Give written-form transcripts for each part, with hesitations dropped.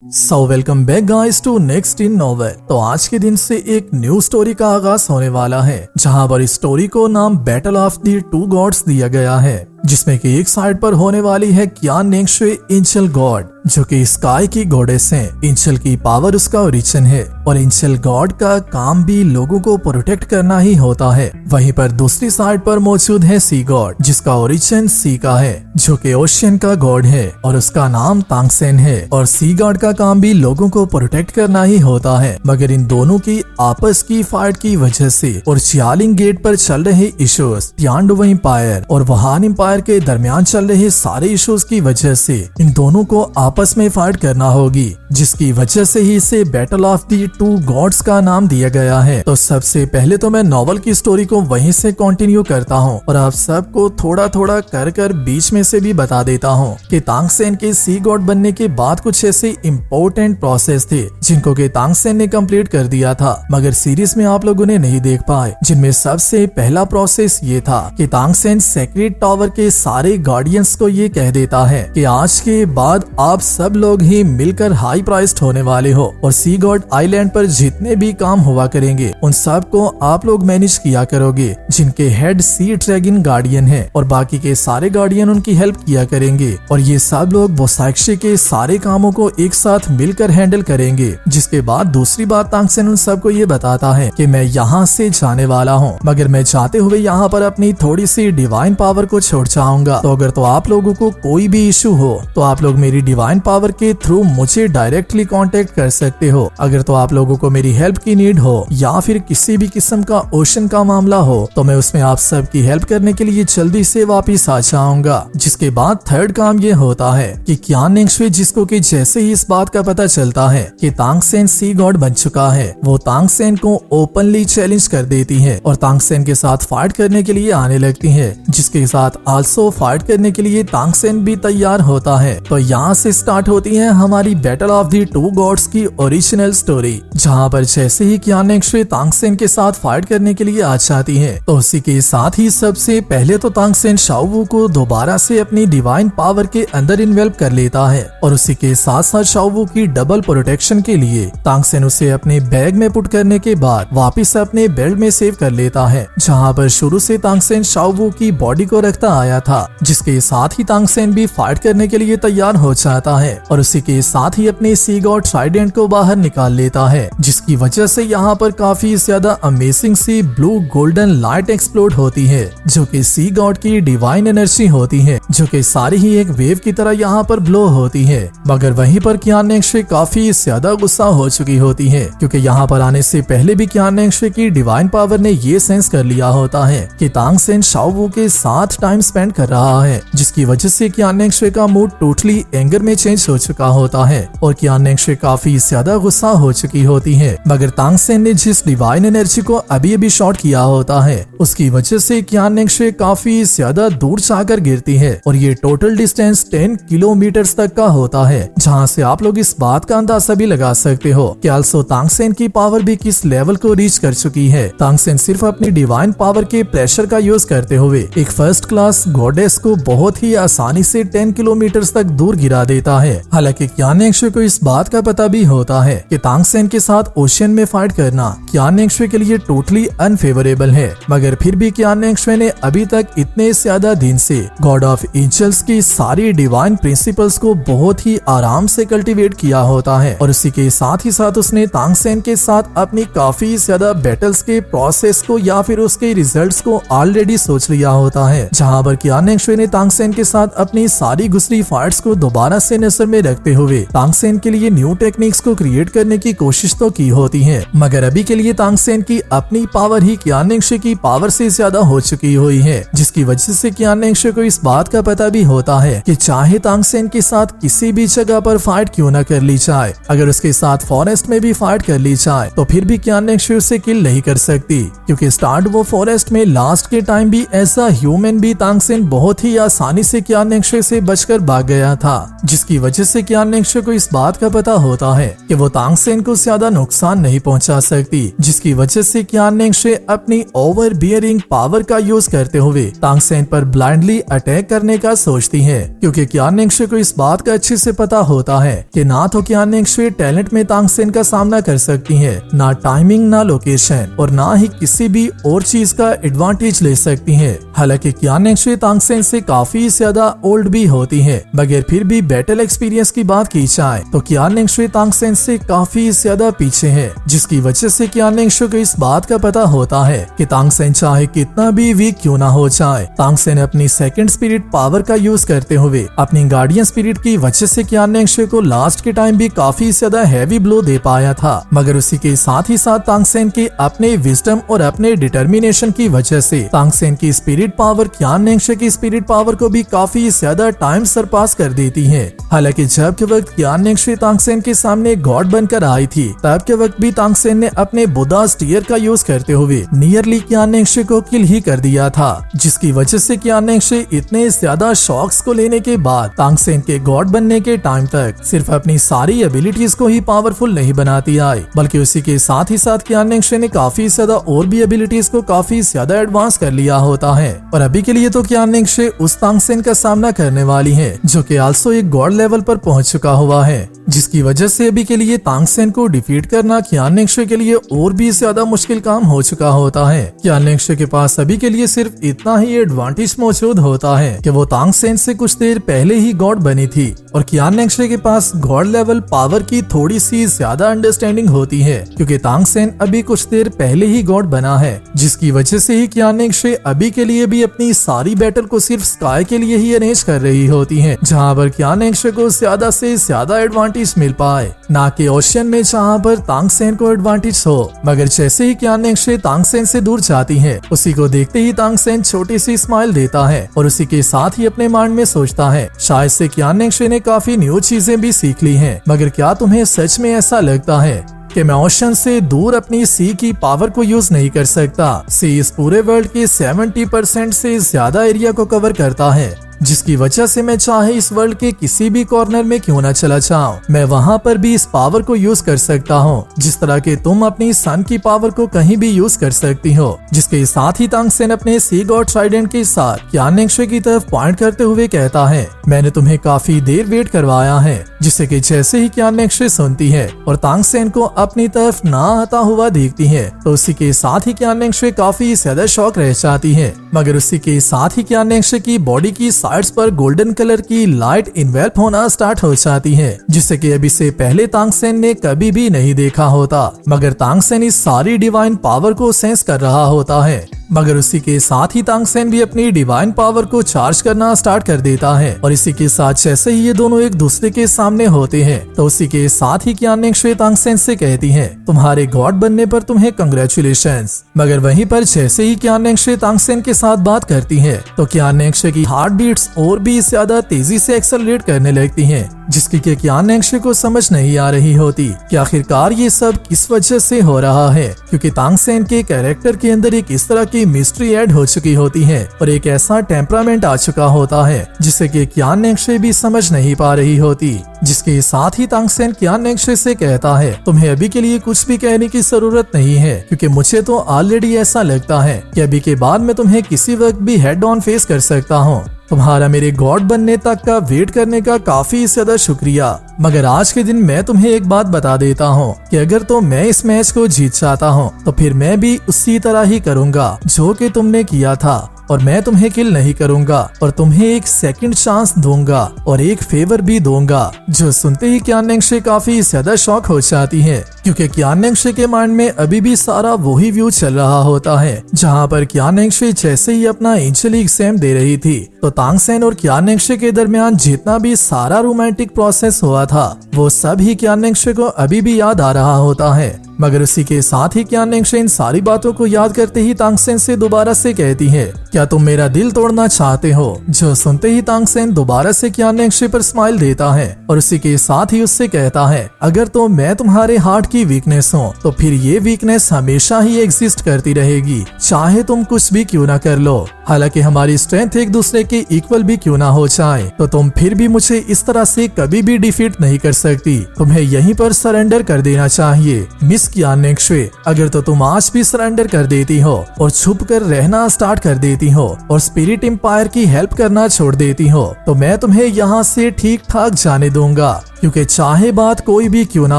Welcome back guys to next in novel. तो आज के दिन से एक न्यू स्टोरी का आगाज होने वाला है, जहां पर इस स्टोरी को नाम battle of the two gods दिया गया है, जिसमें कि एक साइड पर होने वाली है क्यान नेंगशुई एंजल गॉड, जो कि स्काई की गॉडेस है। एंजल की पावर उसका ओरिजिन है और एंजल गॉड का काम भी लोगों को प्रोटेक्ट करना ही होता है। वहीं पर दूसरी साइड पर मौजूद है सी गॉड, जिसका ओरिजिन सी का है, जो कि ओशियन का गॉड है और उसका नाम तांगसेन है। और सी गॉड का काम भी लोगों को प्रोटेक्ट करना ही होता है, मगर इन दोनों की आपस की फाइट की वजह से और चियालिंग गेट पर चल रहे इश्यूज, तियानडू एम्पायर और वहान एम्पायर के दरमियान चल रहे सारे इश्यूज की वजह से इन दोनों को आपस में फाइट करना होगी, जिसकी वजह से ही इसे battle of the two gods का नाम दिया गया है। तो सबसे पहले तो मैं नॉवल की स्टोरी को वहीं से कंटिन्यू करता हूँ और आप सबको थोड़ा थोड़ा कर बीच में से भी बता देता हूँ कि तांगसेन के सी गॉड बनने के बाद कुछ ऐसे इम्पोर्टेंट प्रोसेस थे जिनको के तांगसेन ने कंप्लीट कर दिया था, मगर सीरीज में आप लोगों ने नहीं देख पाए। जिनमें सबसे पहला प्रोसेस ये था कि तांगसेन सेक्रेट टावर के सारे गार्डियंस को ये कह देता है कि आज के बाद आप सब लोग ही मिलकर हाई प्राइस्ड होने वाले हो और सी गॉड आइलैंड पर जितने भी काम हुआ करेंगे उन सब को आप लोग मैनेज किया करोगे, जिनके हेड सी ड्रैगन गार्डियन है और बाकी के सारे गार्डियन उनकी हेल्प किया करेंगे और ये सब लोग बोसाइक्शी के सारे कामों को एक साथ मिलकर हैंडल करेंगे। जिसके बाद दूसरी बात तांगसेन उन सबको ये बताता है कि मैं यहाँ से जाने वाला हूँ, मगर मैं जाते हुए यहाँ पर अपनी थोड़ी सी डिवाइन पावर को छोड़ जाऊंगा। तो अगर तो आप लोगों को कोई भी इशू हो तो आप लोग मेरी डिवाइन पावर के थ्रू मुझे डायरेक्टली कांटेक्ट कर सकते हो। अगर तो आप लोगों को मेरी हेल्प की नीड हो या फिर किसी भी किस्म का ओशन का मामला हो तो मैं उसमें आप सब की हेल्प करने के लिए जल्दी से वापिस आ जाऊंगा। जिसके बाद थर्ड काम ये होता है कि क्यान नेंगशुई, जिसको कि जैसे ही इस बात का पता चलता है कि तांगसेन सी गॉड बन चुका है, वो तांगसेन को ओपनली चैलेंज कर देती है और तांगसेन के साथ फाइट करने के लिए आने लगती है। जिसके साथ आल्सो फाइट करने के लिए तांगसेन भी तैयार होता है। तो यहाँ से स्टार्ट होती है हमारी battle of the two gods की ओरिजिनल स्टोरी, जहाँ पर जैसे ही क्यान नेंगशुई तांगसेन के साथ फाइट करने के लिए आ जाती है तो उसी के साथ ही सबसे पहले तो तांगसेन शाओवू को दोबारा से अपनी डिवाइन पावर के अंदर इन्वेल्व कर लेता है और उसी के साथ साथ शाओवू की डबल प्रोटेक्शन के लिए तांगसेन उसे अपने बैग में पुट करने के बाद वापिस अपने बेल्ट में सेव कर लेता है, जहाँ पर शुरू से तांगसेन शाओवू की बॉडी को रखता आया था। जिसके साथ ही तांगसेन भी फाइट करने के लिए तैयार हो जाता है और उसी के साथ ही अपने सी गॉड ट्राइडेंट को बाहर निकाल लेता है, जिसकी वजह से यहाँ पर काफी ज्यादा अमेजिंग सी ब्लू गोल्डन लाइट एक्सप्लोड होती है, जो कि सी गॉड की डिवाइन एनर्जी होती है, जो कि सारी ही एक वेव की तरह यहाँ पर ब्लो होती है। मगर वहीं पर क्यान नेंगशुई काफी ज्यादा गुस्सा हो चुकी होती है, क्योंकि यहाँ पर आने से पहले भी क्यान नेंगशुई की डिवाइन पावर ने ये सेंस कर लिया होता है कि तांगसेन शाओवू के साथ टाइम स्पेंड कर रहा है, जिसकी वजह से क्यान नेंगशुई का मूड टोटली एंगर में चेंज हो चुका होता है और क्यान नेंगशुई काफी ज्यादा गुस्सा हो चुकी होती है। मगर तांगसेन ने जिस डिवाइन एनर्जी को अभी अभी शॉर्ट किया होता है उसकी वजह से क्यान नेंगशुई काफी ज्यादा दूर जाकर गिरती है और ये टोटल डिस्टेंस 10 किलोमीटर तक का होता है, जहाँ से आप लोग इस बात का अंदाजा भी लगा सकते हो कि आल्सो तांगसेन की पावर भी किस लेवल को रीच कर चुकी है। तांगसेन सिर्फ अपनी डिवाइन पावर के प्रेशर का यूज करते हुए एक फर्स्ट क्लास गॉडेस को बहुत ही आसानी से 10 किलोमीटर तक दूर गिरा देता है। हालांकि क्यान नेंगशुई को इस बात का पता भी होता है कि तांगसेन के साथ ओशियन में फाइट करना क्यान नेंगशुई के लिए टोटली अनफेवरेबल है, मगर फिर भी क्यान नेंगशुई ने अभी तक इतने ज्यादा दिन से गॉड ऑफ एंजल्स की सारी डिवाइन प्रिंसिपल्स को बहुत ही आराम से कल्टीवेट किया होता है और उसी के साथ ही साथ उसने तांगसेन के साथ अपनी काफी ज्यादा बैटल्स के प्रोसेस को या फिर उसके रिजल्ट्स को ऑलरेडी सोच लिया होता है, जहाँ पर क्यान नेंगशुई ने तांगसेन के साथ अपनी सारी गुजरी फाइट्स को दोबारा से नजर में रखते हुए तांगसेन के लिए न्यू टेक्निक्स को क्रिएट करने की कोशिश तो की होती है, मगर अभी के लिए तांगसेन की अपनी पावर ही क्यान नेंगशुई की पावर से ज्यादा हो चुकी हुई है, जिसकी वजह से क्यान नेंगशुई को इस बात का पता भी होता है कि चाहे तांगसेन के साथ किसी भी जगह पर फाइट क्यों न कर ली जाए, अगर उसके साथ फॉरेस्ट में भी फाइट कर ली जाए तो फिर भी क्यान नेंगशुई उसे किल नहीं कर सकती, क्योंकि स्टार्ट वो फॉरेस्ट में लास्ट के टाइम भी ऐसा ह्यूमन भी तांगसेन बहुत ही आसानी से क्यान नेंगशुई से बचकर भाग गया था, जिसकी वजह से क्यान नेंगशुई को इस बात का पता होता है कि वो तांगसेन को ज्यादा नुकसान नहीं पहुंचा सकती, जिसकी वजह से क्यान नेंगशे अपनी ओवर बियरिंग पावर का यूज करते हुए तांगसेन पर ब्लाइंडली अटैक करने का सोचती है, क्योंकि क्यान नेंगशे को इस बात का अच्छे से पता होता है कि ना तो क्यान नेंगशे टैलेंट में तांगसेन का सामना कर सकती है, ना टाइमिंग, ना लोकेशन और ना ही किसी भी और चीज का एडवांटेज ले सकती है। हालांकि क्यान नेंगशे तांगसेन से काफी ज्यादा ओल्ड भी होती है, मगर फिर भी बैटल एक्सपीरियंस की बात की जाए तो क्यान नेंगशे तांगसेन से काफी ज्यादा पीछे है, जिसकी वजह से क्यान नेंगशे को इस बात का पता होता है कि तांगसेन चाहे कितना भी वीक क्यों ना हो जाए, तांगसेन अपनी सेकंड स्पिरिट पावर का यूज करते हुए अपनी गार्डियन स्पिरिट की वजह से क्यान नेंगशे को लास्ट के टाइम भी काफी ज्यादा हैवी ब्लो दे पाया था। मगर उसी के साथ ही साथ तांगसेन के अपने विजडम और अपने डिटर्मिनेशन की वजह से तांगसेन की स्पिरिट पावर क्यान नेंगशे की स्पिरिट पावर को भी काफी ज्यादा टाइम सरपास कर देती है। हालांकि जब के वक्त क्यान नेंगशे तांगसेन के सामने गॉड बनकर आई थी, तब के वक्त भी तांगसेन ने अपने बुद्धा स्टीयर का यूज करते हुए नियरली क्यान नेंगशे को किल ही कर दिया था, जिसकी वजह से क्यान नेंगशे इतने ज्यादा शॉक्स को लेने के बाद तांगसेन के गॉड बनने के टाइम तक सिर्फ अपनी सारी एबिलिटीज को ही पावरफुल नहीं बनाती आई, बल्कि उसी के साथ ही साथ क्यान नेंगशे ने काफी ज्यादा और भी एबिलिटीज को काफी ज्यादा एडवांस कर लिया होता है। और अभी के लिए तो क्यान नेंगशे उस तांगसेन का सामना करने वाली है जो कि आल्सो एक गॉड लेवल पर पहुंच चुका हुआ है, जिसकी वजह से अभी के लिए तांगसेन को डिफीट करना क्यान नेंगशे के लिए और भी ज्यादा मुश्किल काम हो चुका होता है। क्यान नेंगशे के पास अभी के लिए सिर्फ इतना ही एडवांटेज मौजूद होता है कि वो तांगसेन से कुछ देर पहले ही गॉड बनी थी और क्यान नेंगशे के पास गॉड लेवल पावर की थोड़ी सी ज्यादा अंडरस्टैंडिंग होती है, क्योंकि तांगसेन अभी कुछ देर पहले ही गॉड बना है, जिसकी वजह से ही क्यान नेंगशे अभी के लिए भी अपनी सारी बैटल को सिर्फ स्काई के लिए ही अरेंज कर रही होती है, जहाँ पर क्यान नेंगशे को ज्यादा से ज्यादा एडवांटेज मिल पाए, ना कि ओशियन में जहाँ पर तांगसेन को एडवांटेज हो। मगर जैसे ही क्यान नेंगशे तांगसेन से दूर जाती है, उसी को देखते ही तांगसेन छोटी सी स्माइल देता है और उसी के साथ ही अपने माइंड में सोचता है शायद से क्यान नेंगशे ने काफी न्यू चीजें भी सीख ली हैं। मगर क्या तुम्हें सच में ऐसा लगता है कि मैं ओशन से दूर अपनी सी की पावर को यूज नहीं कर सकता? सी इस पूरे वर्ल्ड के 70% से ज्यादा एरिया को कवर करता है, जिसकी वजह से मैं चाहे इस वर्ल्ड के किसी भी कॉर्नर में क्यों ना चला जाऊं, मैं वहां पर भी इस पावर को यूज कर सकता हूं, जिस तरह के तुम अपनी सन की पावर को कहीं भी यूज कर सकती हो। जिसके साथ ही तांगसेन अपने सी गॉड ट्राइडेंट के साथ क्यान नेंगशे की तरफ पॉइंट करते हुए कहता है, मैंने तुम्हें काफी देर वेट करवाया है। जिसे कि जैसे ही क्यान नेंगशे सुनती है और तांगसेन को अपनी तरफ ना आता हुआ देखती है, तो उसी के साथ ही क्यान नेंगशे काफी ज्यादा शॉक रह जाती है। मगर उसी के साथ ही क्यान नेंगशे की बॉडी की साइड्स पर गोल्डन कलर की लाइट इन्वेल्प होना स्टार्ट हो जाती है, जिसे कि अभी से पहले तांगसेन ने कभी भी नहीं देखा होता। मगर तांगसेन इस सारी डिवाइन पावर को सेंस कर रहा होता है। मगर उसी के साथ ही तांगसेन भी अपनी डिवाइन पावर को चार्ज करना स्टार्ट कर देता है और इसी के साथ जैसे ही ये दोनों एक दूसरे के सामने होते हैं, तो उसी के साथ ही क्यान नेंगशे तांगसेन से कहती है, तुम्हारे गॉड बनने पर तुम्हें कंग्रेचुलेशंस। मगर वहीं पर जैसे ही क्यान नेंगशे तांगसेन के साथ बात करती है, तो क्यान नेंगशे की हार्ट बीट्स और भी ज्यादा तेजी से एक्सेलरेट करने लगती हैं, जिसकी के क्यान नेंगशे को समझ नहीं आ रही होती कि आखिरकार ये सब किस वजह से हो रहा है, क्योंकि तांगसेन के कैरेक्टर के अंदर एक इस तरह की मिस्ट्री ऐड हो चुकी होती है और एक ऐसा टेम्परामेंट आ चुका होता है जिसे कि क्यान नेंगशे भी समझ नहीं पा रही होती। जिसके साथ ही तांगसेन क्यान नेंगशे से कहता है, तुम्हें अभी के लिए कुछ भी कहने की जरूरत नहीं है, क्योंकि मुझे तो ऑलरेडी ऐसा लगता है कि अभी के बाद मैं तुम्हें किसी वक्त भी हेड ऑन फेस कर सकता हूँ। तुम्हारा मेरे गॉड बनने तक का वेट करने का काफी ज्यादा शुक्रिया। मगर आज के दिन मैं तुम्हें एक बात बता देता हूँ कि अगर तो मैं इस मैच को जीत जाता हूँ, तो फिर मैं भी उसी तरह ही करूँगा जो कि तुमने किया था, और मैं तुम्हें किल नहीं करूंगा और तुम्हें एक सेकंड चांस दूंगा और एक फेवर भी दूंगा। जो सुनते ही क्यान नेंगशे काफी ज्यादा शॉक हो जाती है, क्योंकि क्यान नेंगशे के माइंड में अभी भी सारा वही व्यू चल रहा होता है जहां पर क्यान नेंगशे जैसे ही अपना एंजेलिक एग्जाम दे रही थी, तो तांगसेन और क्यान नेंगशे के दरमियान जितना भी सारा रोमांटिक प्रोसेस हुआ था, वो सब ही क्यान नेंगशे को अभी भी याद आ रहा होता है। मगर उसी के साथ ही क्यान नेंगशे इन सारी बातों को याद करते ही तांगसेन से दोबारा से कहती है, क्या तुम मेरा दिल तोड़ना चाहते हो? जो सुनते ही तांगसेन दोबारा से क्यान नेंगशे पर स्माइल देता है और उसी के साथ ही उससे कहता है, अगर तो मैं तुम्हारे हार्ट की वीकनेस हूँ, तो फिर ये वीकनेस हमेशा ही एग्जिस्ट करती रहेगी, चाहे तुम कुछ भी क्यों ना कर लो। हालांकि हमारी स्ट्रेंथ एक दूसरे के इक्वल भी क्यों ना हो जाए, तो तुम फिर भी मुझे इस तरह से कभी भी डिफीट नहीं कर सकती। तुम्हें यहीं पर सरेंडर कर देना चाहिए मिस क्यान नेक्शुए। अगर तो तुम आज भी सरेंडर कर देती हो और छुप कर रहना स्टार्ट कर देती हो और स्पिरिट एम्पायर की हेल्प करना छोड़ देती हो, तो मैं तुम्हें यहाँ से ठीक ठाक जाने दूंगा, क्योंकि चाहे बात कोई भी क्यों ना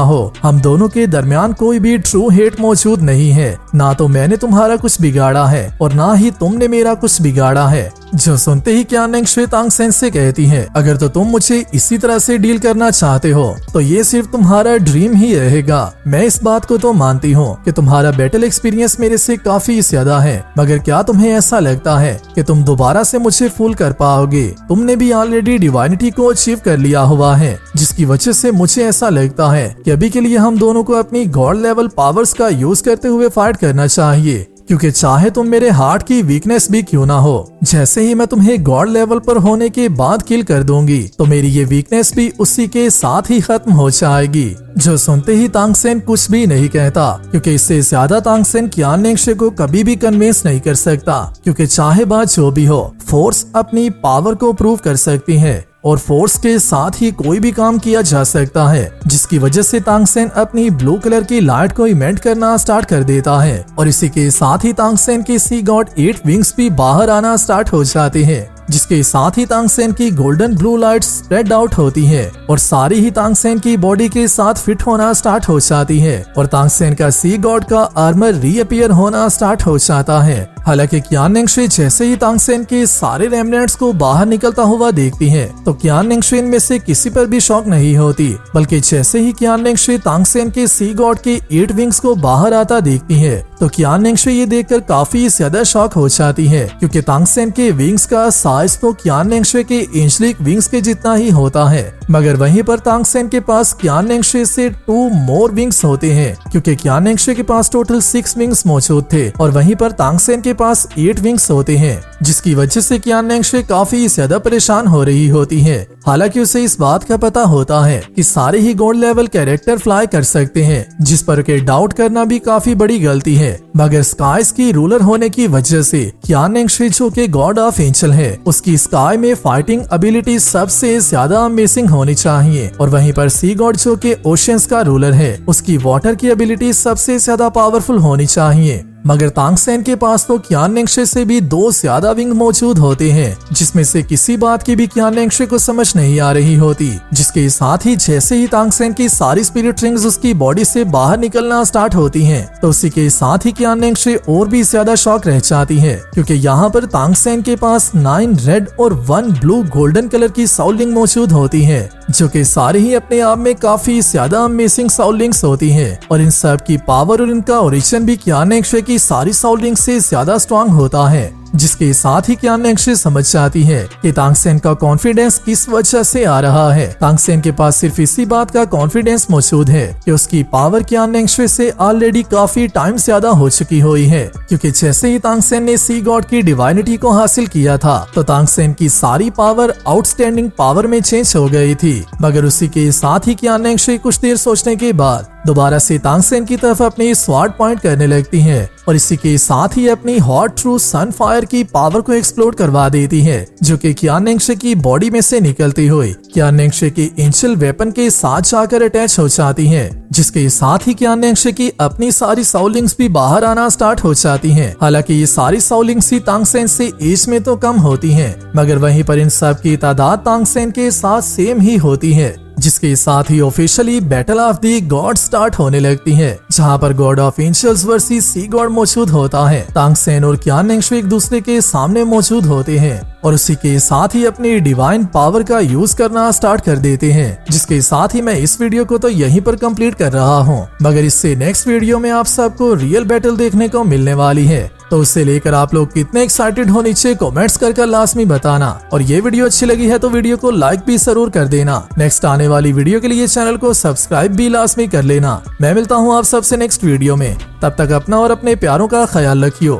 हो, हम दोनों के दरमियान कोई भी ट्रू हेट मौजूद नहीं है। ना तो मैंने तुम्हारा कुछ बिगाड़ा है और ना ही तुमने मेरा कुछ बिगाड़ा है। जो सुनते ही क्यान नेक्शुए तांग सेन से कहती है, अगर तो तुम मुझे इसी तरह से डील करना चाहते हो तो ये सिर्फ तुम्हारा ड्रीम ही रहेगा। मैं इस बात को तो मानती हूँ कि तुम्हारा बैटल एक्सपीरियंस मेरे से काफी ज्यादा है, मगर क्या तुम्हें ऐसा लगता है कि तुम दोबारा से मुझे फूल कर पाओगे? तुमने भी ऑलरेडी डिवाइनिटी को अचीव कर लिया हुआ है, जिसकी वजह से मुझे ऐसा लगता है कि अभी के लिए हम दोनों को अपनी गॉड लेवल पावर्स का यूज करते हुए फाइट करना चाहिए। क्योंकि चाहे तुम मेरे हार्ट की वीकनेस भी क्यों ना हो, जैसे ही मैं तुम्हें गॉड लेवल पर होने के बाद किल कर दूंगी तो मेरी ये वीकनेस भी उसी के साथ ही खत्म हो जाएगी। जो सुनते ही तांग सेन कुछ भी नहीं कहता, क्योंकि इससे ज्यादा तांग सेन क्यान नेक्शुए को कभी भी कन्विंस नहीं कर सकता। क्योंकि चाहे बात जो भी हो, फोर्स अपनी पावर को प्रूव कर सकती है और फोर्स के साथ ही कोई भी काम किया जा सकता है, जिसकी वजह से तांग सेन अपनी ब्लू कलर की लाइट को इमेंट करना स्टार्ट कर देता है और इसी के साथ ही तांग सेन की सी गॉड 8 विंग्स भी बाहर आना स्टार्ट हो जाते हैं, जिसके साथ ही तांग सेन की golden blue light spread out होती है और सारी ही तांग सेन की बॉडी के साथ फिट होना स्टार्ट हो जाती है और तांग सेन का सी गॉड का आर्मर रीअपियर होना स्टार्ट हो जाता है। हालांकि क्यान नेक्शुए जैसे ही तांग सेन के सारे रेमनेंट्स को बाहर निकलता हुआ देखती है तो क्यान नेक्शुए इनमें से किसी पर भी शॉक नहीं होती, बल्कि जैसे ही क्यान नेक्शुए तांग सेन के सी गॉड के 8 विंग्स को बाहर आता देखती है तो क्यान नेक्शुए ये देखकर काफी ज्यादा शॉक हो जाती है, क्योंकि तांग सेन के विंग्स का साइज तो क्यान नेक्शुए के एंजेलिक विंग्स के जितना ही होता है, मगर वहीं पर तांग सेन के पास क्यान नेक्शुए से 2 मोर विंग्स होते हैं, क्योंकि क्यान नेक्शुए के पास टोटल 6 विंग्स मौजूद थे और वहीं पर तांग सेन के पास 8 विंग्स होते हैं, जिसकी वजह से क्यान नेक्शुए काफी ज्यादा परेशान हो रही होती है। हालांकि उसे इस बात का पता होता है कि सारे ही गॉड लेवल कैरेक्टर फ्लाई कर सकते हैं, जिस पर के डाउट करना भी काफी बड़ी गलती है, मगर स्काइज की रूलर होने की वजह से क्यान नेक्शुए जो के गॉड ऑफ एंजल है, उसकी स्काई में फाइटिंग एबिलिटी सबसे ज्यादा अमेजिंग होनी चाहिए और वहीं पर सी गॉड जो के ओशियंस का रूलर है, उसकी वाटर की एबिलिटी सबसे ज्यादा पावरफुल होनी चाहिए। मगर तांग सेन के पास तो क्यान नेक्शुए से भी 2 ज्यादा विंग मौजूद होते हैं, जिसमें से किसी बात की भी क्यान नेक्शुए को समझ नहीं आ रही होती, जिसके साथ ही जैसे ही तांग सेन की सारी स्पिरिट रिंग्स उसकी बॉडी से बाहर निकलना स्टार्ट होती हैं, तो उसी के साथ ही क्यान नेक्शुए और भी ज्यादा शॉक रह जाती है, क्योंकि यहाँ पर तांग सेन के पास 9 रेड और 1 ब्लू गोल्डन कलर की साउल रिंग मौजूद होती है, जो कि सारी ही अपने आप में काफी ज्यादा अमेजिंग साउल रिंग्स होती है और इन सब की पावर और इनका ओरिजिन भी क्यान नेक्शुए की सारी साउल रिंग से ज्यादा स्ट्रॉन्ग होता है, जिसके साथ ही क्यान नेक्शुए समझ जाती है कि तांग सेन का कॉन्फिडेंस किस वजह से आ रहा है। तांग सेन के पास सिर्फ इसी बात का कॉन्फिडेंस मौजूद है कि उसकी पावर क्यान नेक्शुए से ऑलरेडी काफी टाइम ज्यादा हो चुकी हुई है, क्योंकि जैसे ही तांग सेन ने सी गॉड की डिवाइनिटी को हासिल किया था तो तांग सेन की सारी पावर आउटस्टैंडिंग पावर में चेंज हो गई थी। मगर उसी के साथ ही क्यान नेक्शुए कुछ देर सोचने के बाद दोबारा से तांग सेन की तरफ अपनी स्वॉर्ड पॉइंट करने लगती है और इसी के साथ ही अपनी हॉट ट्रू सन फायर की पावर को एक्सप्लोड करवा देती है, जो कि क्यान नेक्शुए की बॉडी में से निकलती हुई क्यान नेक्शुए की एंजेल वेपन के साथ जाकर अटैच हो जाती है, जिसके साथ ही क्यान नेक्शुए की अपनी सारी साउल रिंग्स भी बाहर आना स्टार्ट हो जाती हैं। हालांकि ये सारी साउल रिंग्स ही तांग सेन से एज में तो कम होती हैं, मगर वहीं पर इन सब की तादाद तांग सेन के साथ सेम ही होती है, जिसके साथ ही officially battle of the god start होने लगती है, जहां पर god of angels versus sea god मौजूद होता है। तांग सेन और क्यान नेक्शुए एक दूसरे के सामने मौजूद होते हैं और उसी के साथ ही अपनी डिवाइन पावर का यूज करना स्टार्ट कर देते हैं, जिसके साथ ही मैं इस वीडियो को तो यहीं पर कंप्लीट कर रहा हूं, मगर इससे नेक्स्ट वीडियो में आप सबको रियल बैटल देखने को मिलने वाली है, तो उससे लेकर आप लोग कितने एक्साइटेड हो नीचे कमेंट्स कर लाजमी बताना और ये वीडियो अच्छी लगी है तो वीडियो को लाइक भी जरूर कर देना। नेक्स्ट आने वाली वीडियो के लिए चैनल को सब्सक्राइब भी लाजमी कर लेना। मैं मिलता हूँ आप सबसे नेक्स्ट वीडियो में, तब तक अपना और अपने प्यारों का ख्याल रखियो।